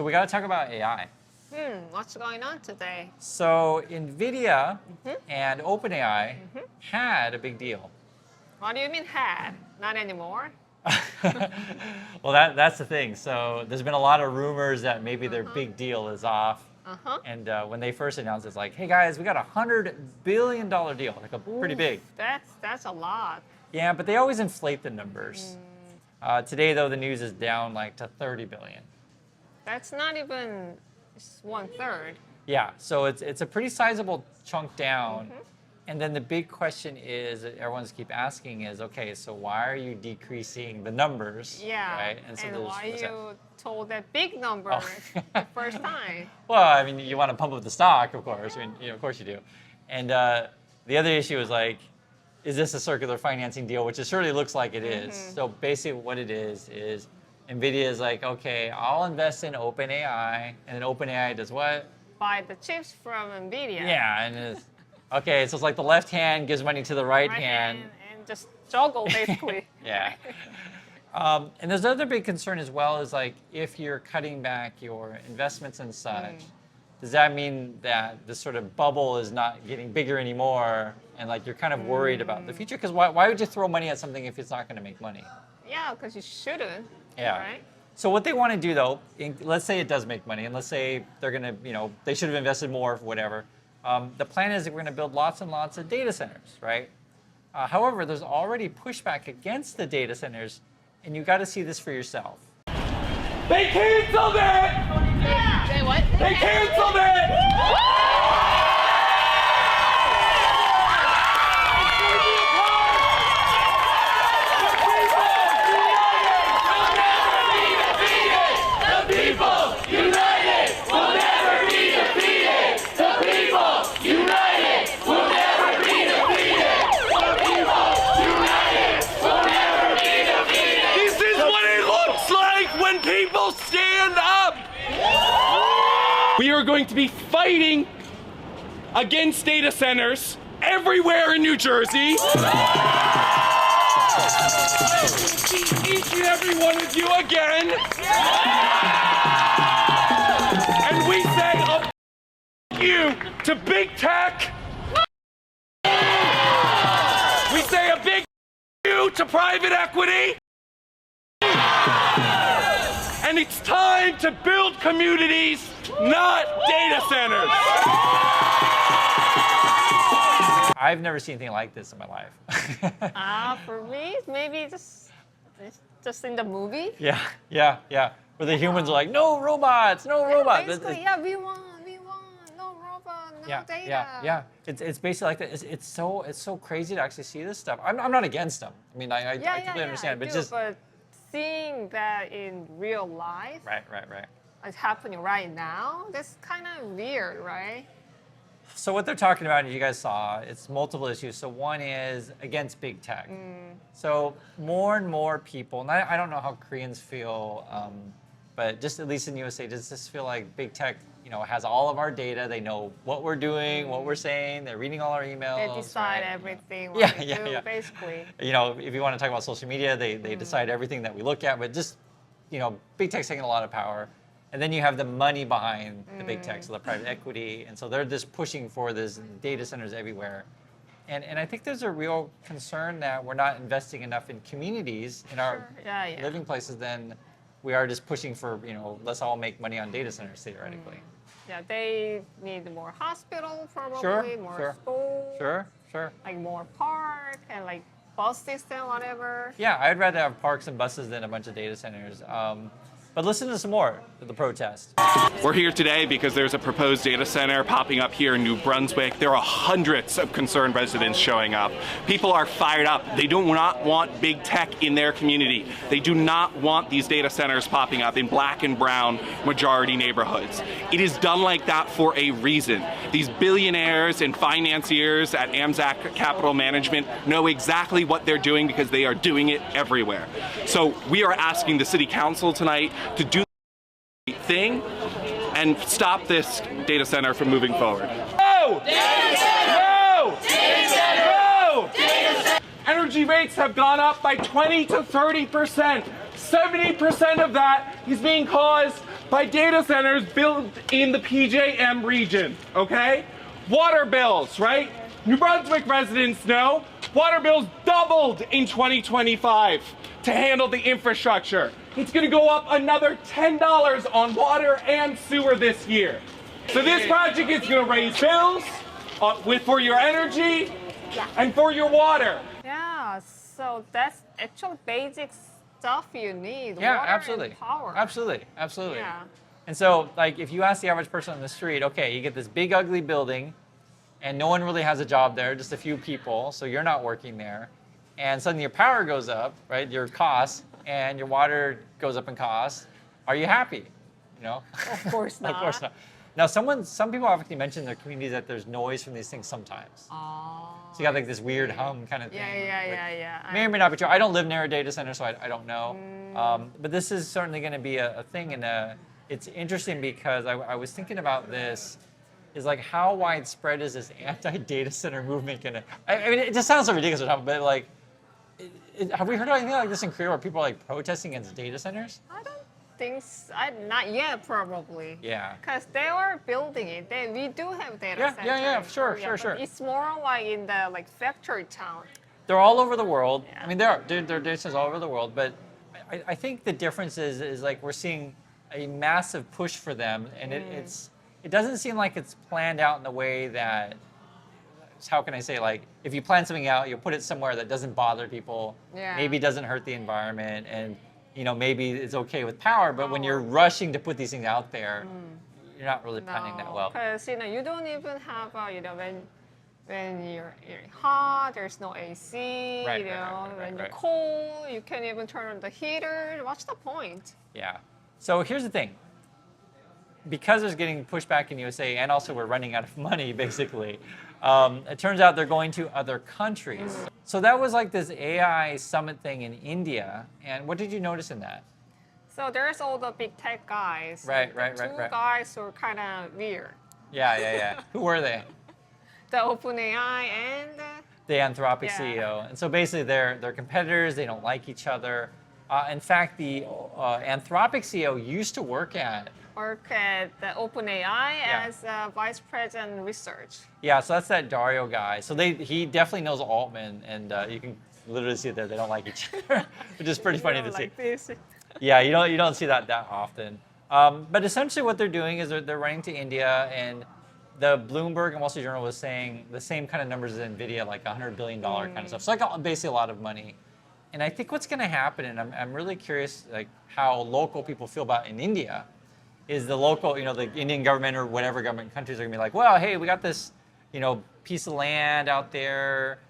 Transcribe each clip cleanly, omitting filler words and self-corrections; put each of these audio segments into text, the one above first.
So we got to talk about AI. What's going on today? So Nvidia and OpenAI had a big deal. What do you mean had? Not anymore? Well, that's the thing. So there's been a lot of rumors that maybe their big deal is off. And when they first announced, it's like, hey guys, we got $100 billion deal, like pretty big. That's a lot. Yeah, but they always inflate the numbers. Today, though, the news is down like to 30 billion. That's not even 1/3. Yeah, so it's a pretty sizable chunk down. And then the big question is, that everyone's keep asking is, okay, so why are you decreasing the numbers? Yeah. Right? So why you told that big number the first time? Well, I mean, you want to pump up the stock, of course. I mean, of course you do. And the other issue is like, is this a circular financing deal? Which it surely looks like it is. So basically what it is Nvidia is like, okay, I'll invest in OpenAI, and then OpenAI does what? Buy the chips from Nvidia. Yeah, and it's, okay, so it's like the left hand gives money to the right hand. And just juggle, basically. Yeah. And there's another big concern as well is like, if you're cutting back your investments and such, does that mean that this sort of bubble is not getting bigger anymore, and like you're kind of worried about the future? Because why would you throw money at something if it's not going to make money? Yeah, because you shouldn't. Yeah. Right? So what they want to do though, let's say it does make money, and let's say they're going to, they should have invested more, whatever. The plan is that we're going to build lots and lots of data centers, right? However, there's already pushback against the data centers, and you got to see this for yourself. They canceled it! Yeah. They what? They canceled it! People stand up! We are going to be fighting against data centers everywhere in New Jersey. I will see each and every one of you again. And we say a you to big tech. We say a big you to private equity. And it's time to build communities, not data centers. I've never seen anything like this in my life. For me, maybe just in the movie. Yeah. Where the humans are like, no robots, no robots. Basically, yeah, we want, no robot, no data. Yeah. It's basically like that. It's so crazy to actually see this stuff. I'm not against them. I mean, I completely understand, but seeing that in real life, right. it's happening right now, that's kind of weird, right? So what they're talking about, as you guys saw, it's multiple issues. So one is against big tech. So more and more people, and I don't know how Koreans feel, but just at least in the USA, does this feel like big tech, has all of our data? They know what we're doing, what we're saying. They're reading all our emails. They decide everything. Yeah, basically. If you want to talk about social media, they decide everything that we look at. But just, big tech's taking a lot of power. And then you have the money behind the big tech, so the private equity. And so they're just pushing for this data centers everywhere. And I think there's a real concern that we're not investing enough in communities, in our living places, than we are just pushing for, let's all make money on data centers, theoretically. Yeah, they need more hospital, probably, more school. Sure. Like more park and like bus system, whatever. Yeah, I'd rather have parks and buses than a bunch of data centers. But listen to some more of the protest. We're here today because there's a proposed data center popping up here in New Brunswick. There are hundreds of concerned residents showing up. People are fired up. They do not want big tech in their community. They do not want these data centers popping up in black and brown majority neighborhoods. It is done like that for a reason. These billionaires and financiers at AMZAC Capital Management know exactly what they're doing because they are doing it everywhere. So we are asking the City Council tonight to do the right thing and stop this data center from moving forward. No! Data center! No! Data center! No! Data center! Energy rates have gone up by 20 to 30%. 70% of that is being caused by data centers built in the PJM region, okay? Water bills, right? New Brunswick residents know water bills doubled in 2025 to handle the infrastructure. It's gonna go up another $10 on water and sewer this year. So this project is gonna raise bills for your energy and for your water. Yeah, so that's actual basic stuff you need. Yeah, water absolutely. And power. Absolutely, absolutely. Yeah. And so, like, if you ask the average person on the street, okay, you get this big, ugly building, and no one really has a job there, just a few people, so you're not working there, and suddenly your power goes up, right, your costs, and your water goes up in cost, are you happy? You know? Of course not. Of course not. Now, some people have actually mentioned in their communities that there's noise from these things sometimes. Oh. So you got like this weird hum kind of thing. Yeah. May or may not be true. I don't live near a data center, so I don't know. But this is certainly going to be a thing, and it's interesting because I was thinking about this. Is like how widespread is this anti-data center movement gonna? I mean, it just sounds so ridiculous, but like, have we heard of anything like this in Korea where people are like protesting against data centers? I don't think not yet, probably. Yeah. Because they are building it. We do have data Yeah, centers. yeah, in sure, Korea, sure. but it's more like in the factory town. They're all over the world. Yeah. I mean, there are data centers all over the world, but I think the difference is like we're seeing a massive push for them, and it doesn't seem like it's planned out in the way that, how can I say, like, if you plan something out, you'll put it somewhere that doesn't bother people, Yeah. maybe doesn't hurt the environment, and, you know, maybe it's okay with power, but when you're rushing to put these things out there, you're not really planning that well. Because, you don't even have, when you're hot, there's no AC, Right, when you're right. cold, you can't even turn on the heater. What's the point? Yeah. So here's the thing. Because there's getting pushback in USA, and also we're running out of money, basically, it turns out they're going to other countries. So that was like this AI summit thing in India. And what did you notice in that? So there's all the big tech guys. Right. Two guys who are kind of weird. Yeah. Who were they? The OpenAI and The Anthropic Yeah. CEO. And so basically they're competitors, they don't like each other. In fact, the Anthropic CEO used to work at the OpenAI as vice president research. Yeah, so that's that Dario guy. So he definitely knows Altman, and you can literally see that they don't like each other, which is pretty funny to see. Like this. Yeah, you don't see that often. But essentially, what they're doing is they're running to India, and the Bloomberg and Wall Street Journal was saying the same kind of numbers as Nvidia, like $100 billion kind of stuff. So like basically a lot of money. And I think what's going to happen, and I'm really curious, like how local people feel about in India. Is the local, the Indian government or whatever government countries are gonna be like, well, hey, we got this, piece of land out there.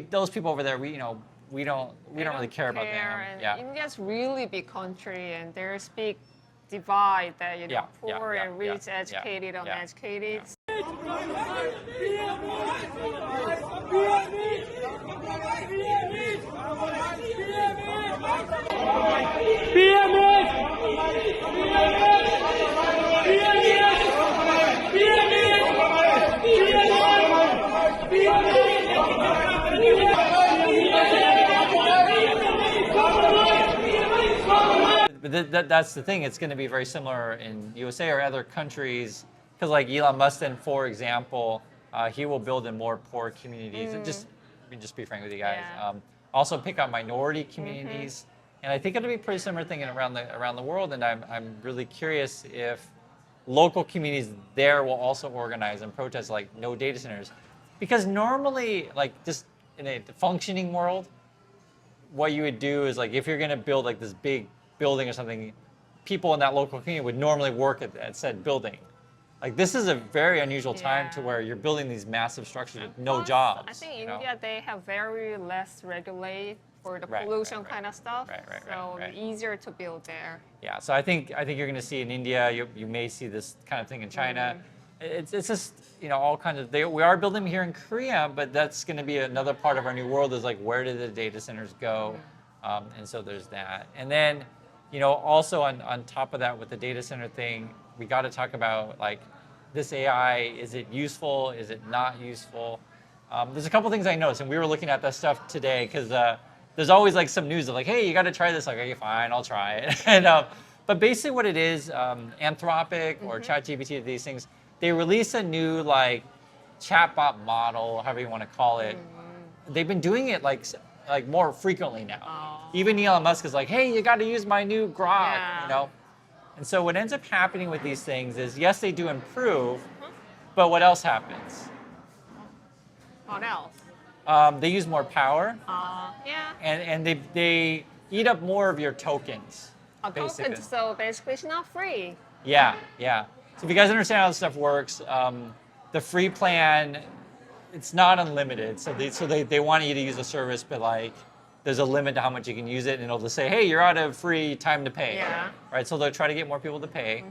Those people over there, we don't really care about them. And Yeah. India's really big country, and there's big divide that poor and rich, educated, uneducated. But that's the thing. It's going to be very similar in USA or other countries, because like Elon Musk, then, for example, he will build in more poor communities. And just be frank with you guys. Yeah. Also pick on minority communities, and I think it'll be a pretty similar thing around the world. And I'm really curious if local communities there will also organize and protest like no data centers, because normally, like just in a functioning world, what you would do is like if you're going to build like this big building or something, people in that local community would normally work at said building. Like this is a very unusual time to where you're building these massive structures with no jobs. I think India, they have very less regulate for the pollution kind of stuff. So it's easier to build there. Yeah, so I think you're going to see in India, you may see this kind of thing in China. It's just, all kinds of, we are building here in Korea, but that's going to be another part of our new world is like, where do the data centers go? And so there's that. And then, also on top of that with the data center thing, we got to talk about like this AI, is it useful? Is it not useful? There's a couple things I noticed, and we were looking at that stuff today because there's always like some news of like, hey, you got to try this. Like, okay, fine, I'll try it. But basically what it is, Anthropic or ChatGPT, these things, they release a new like chatbot model, however you want to call it. They've been doing it like more frequently now. Even Elon Musk is like, hey, you got to use my new Grok, Yeah. you know? And so what ends up happening with these things is, yes, they do improve, but what else happens? What else? They use more power, Yeah. and they eat up more of your tokens, basically. So basically, it's not free. Yeah, yeah. So if you guys understand how this stuff works, the free plan, it's not unlimited. So they want you to use a service, but like there's a limit to how much you can use it, and it'll just say, hey, you're out of free time to pay. Yeah. Right. So they'll try to get more people to pay.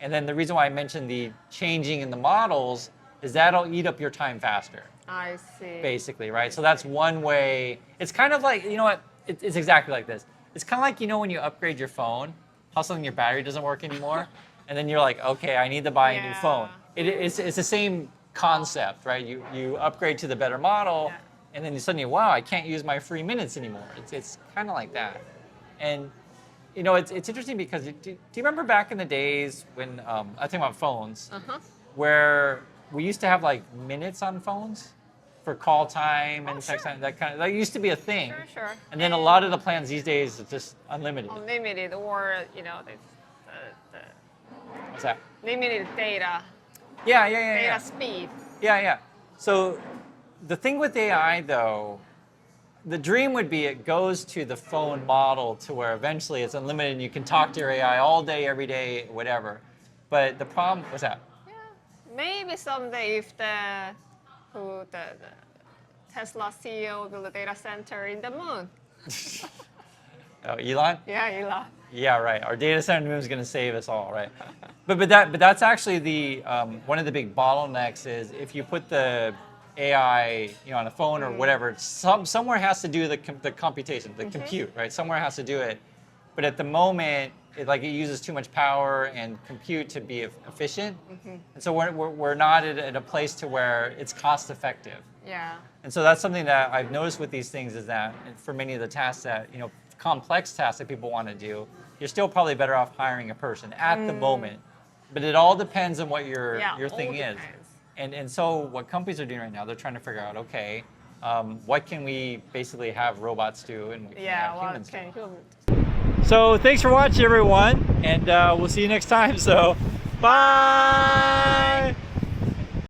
And then the reason why I mentioned the changing in the models is that'll eat up your time faster. I see. Basically, right? So that's one way. It's kind of like, you know what? It's exactly like this. It's kind of like, you know, when you upgrade your phone, how suddenly your battery doesn't work anymore, and then you're like, okay, I need to buy a new phone. It's the same concept, right? You upgrade to the better model, and then suddenly, wow, I can't use my free minutes anymore. It's kind of like that. And you know, it's interesting because do you remember back in the days when I think about phones, where we used to have like minutes on phones for call time and text time, that used to be a thing. Sure. And then a lot of the plans these days is just unlimited. Unlimited, or you know, the What's that? limited data. Yeah. Data speed. Yeah. So the thing with AI though, the dream would be it goes to the phone model to where eventually it's unlimited and you can talk to your AI all day, every day, whatever. But the problem, what's that? Yeah. Maybe someday if the Tesla CEO build a data center in the moon. Oh, Elon? Yeah, Elon. Yeah, right. Our data center moon is going to save us all, right? But that's actually the one of the big bottlenecks is if you put the AI, you know, on a phone or whatever, somewhere has to do the computation, the compute, right? Somewhere has to do it. But at the moment, it uses too much power and compute to be efficient, and so we're not at a place to where it's cost effective. Yeah. And so that's something that I've noticed with these things is that for many of the tasks that, you know, complex tasks that people want to do, you're still probably better off hiring a person at the moment. But it all depends on what your thing is. And so what companies are doing right now, they're trying to figure out, okay, what can we basically have robots do and what can have humans do? So thanks for watching, everyone, and we'll see you next time. So bye.